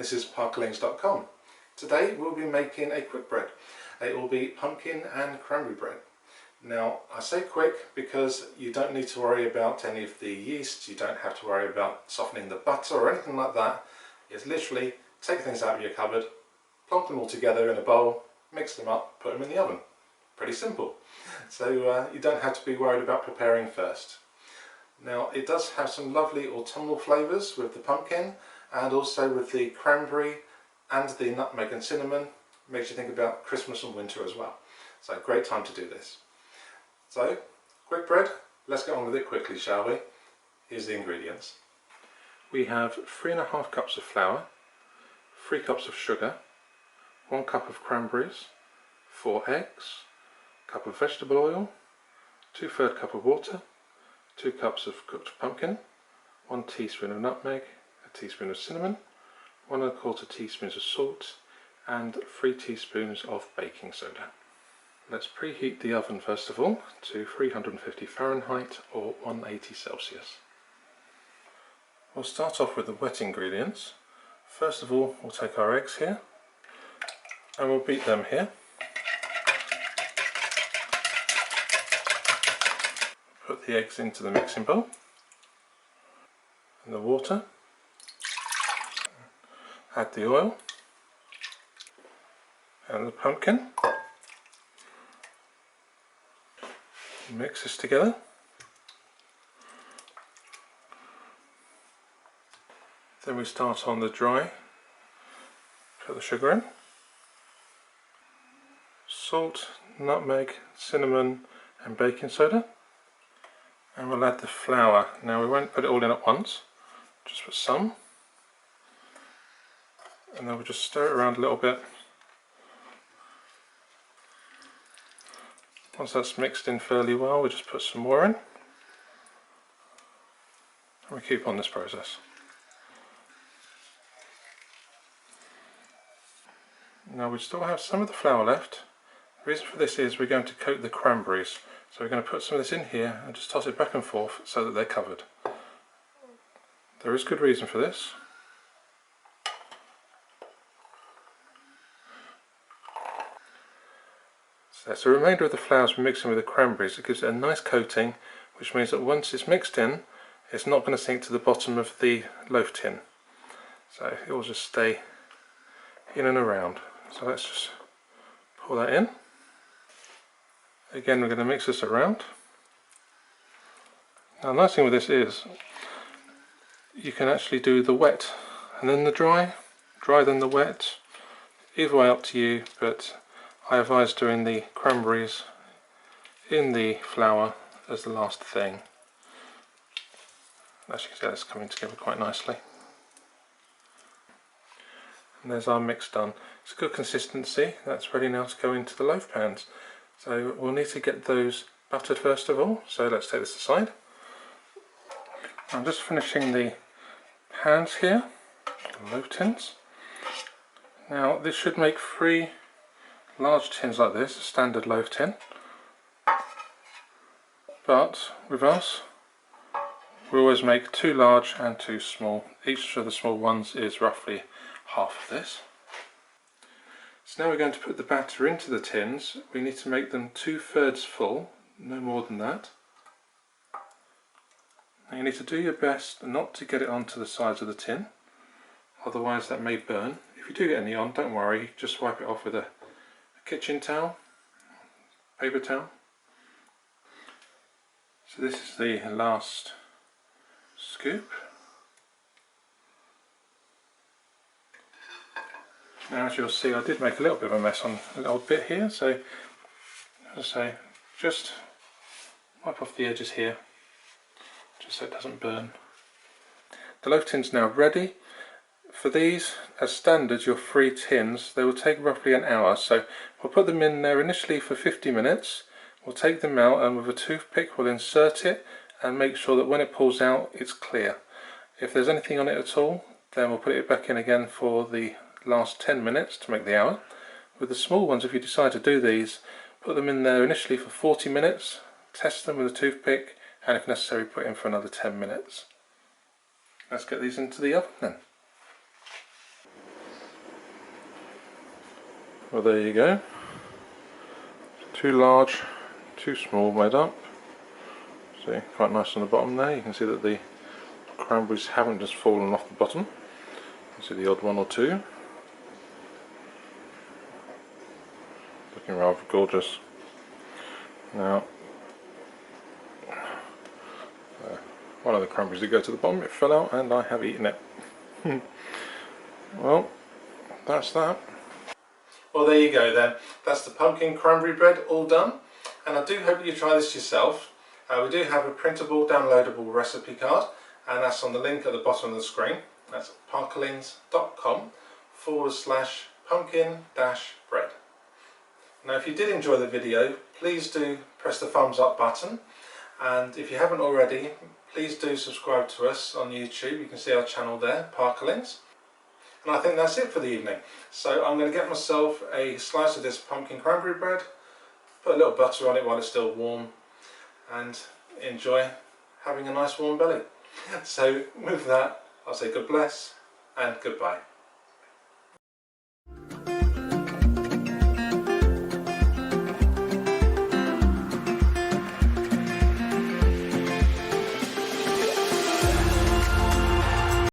this is parkerlings.com. Today we'll be making a quick bread. It will be pumpkin and cranberry bread. Now I say quick because you don't need to worry about any of the yeast, you don't have to worry about softening the butter or anything like that. It's literally take things out of your cupboard, plonk them all together in a bowl, mix them up, put them in the oven. Pretty simple. So you don't have to be worried about preparing first. Now it does have some lovely autumnal flavours with the pumpkin and also with the cranberry and the nutmeg and cinnamon. Makes you think about Christmas and winter as well. So great time to do this. So quick bread, let's get on with it quickly, shall we? Here's the ingredients. We have 3½ cups of flour, 3 cups of sugar, 1 cup of cranberries, 4 eggs, a cup of vegetable oil, 2/3 cup of water, 2 cups of cooked pumpkin, 1 teaspoon of nutmeg, a teaspoon of cinnamon, 1 1/4 teaspoons of salt, and 3 teaspoons of baking soda. Let's preheat the oven first of all to 350 Fahrenheit or 180 Celsius. We'll start off with the wet ingredients. First of all, we'll take our eggs here and we'll beat them here. Put the eggs into the mixing bowl and the water. Add the oil and the pumpkin. Mix this together. Then we start on the dry. Put the sugar in. Salt, nutmeg, cinnamon and baking soda. And we'll add the flour. Now we won't put it all in at once, just put some. And then we'll just stir it around a little bit. Once that's mixed in fairly well, we just put some more in. And we keep on this process. Now we still have some of the flour left. The reason for this is we're going to coat the cranberries. So we're going to put some of this in here and just toss it back and forth so that they're covered. There is good reason for this. So the remainder of the flour we're mixing with the cranberries, it gives it a nice coating, which means that once it's mixed in, it's not going to sink to the bottom of the loaf tin. So it will just stay in and around. So let's just pour that in. Again, we're going to mix this around. Now the nice thing with this is you can actually do the wet and then the dry, dry then the wet, either way up to you, but I advise doing the cranberries in the flour as the last thing. As you can see, that's coming together quite nicely. And there's our mix done. It's a good consistency. That's ready now to go into the loaf pans. So we'll need to get those buttered first of all. So let's take this aside. I'm just finishing the pans here, the loaf tins. Now this should make 3 large tins like this, a standard loaf tin. But with us, we always make 2 large and 2 small. Each of the small ones is roughly half of this. So now we're going to put the batter into the tins. We need to make them 2/3 full, no more than that. Now you need to do your best not to get it onto the sides of the tin, otherwise that may burn. If you do get any on, don't worry, just wipe it off with a kitchen towel, paper towel. So this is the last scoop. Now as you'll see, I did make a little bit of a mess on a little bit here, so as I say, just wipe off the edges here, just so it doesn't burn. The loaf tin's now ready. For these, as standard, your 3 tins, they will take roughly an hour, so we'll put them in there initially for 50 minutes. We'll take them out and with a toothpick we'll insert it and make sure that when it pulls out it's clear. If there's anything on it at all, then we'll put it back in again for the last 10 minutes to make the hour. With the small ones, if you decide to do these, put them in there initially for 40 minutes, test them with a toothpick, and if necessary put in for another 10 minutes. Let's get these into the oven then. Well, there you go. Two large, two small made up. See, quite nice on the bottom there. You can see that the cranberries haven't just fallen off the bottom. You can see the odd one or two. Looking rather gorgeous. Now, one of the cranberries did go to the bottom, it fell out and I have eaten it. Well, that's that. Well, there you go then. That's the pumpkin cranberry bread all done. And I do hope you try this yourself. We do have a printable downloadable recipe card, and that's on the link at the bottom of the screen. That's parkerlings.com/pumpkin-bread. Now if you did enjoy the video, please do press the thumbs up button, and if you haven't already, please do subscribe to us on YouTube. You can see our channel there, Parkerlings. And I think that's it for the evening. So I'm going to get myself a slice of this pumpkin cranberry bread, put a little butter on it while it's still warm, and enjoy having a nice warm belly. So with that, I'll say God bless and goodbye.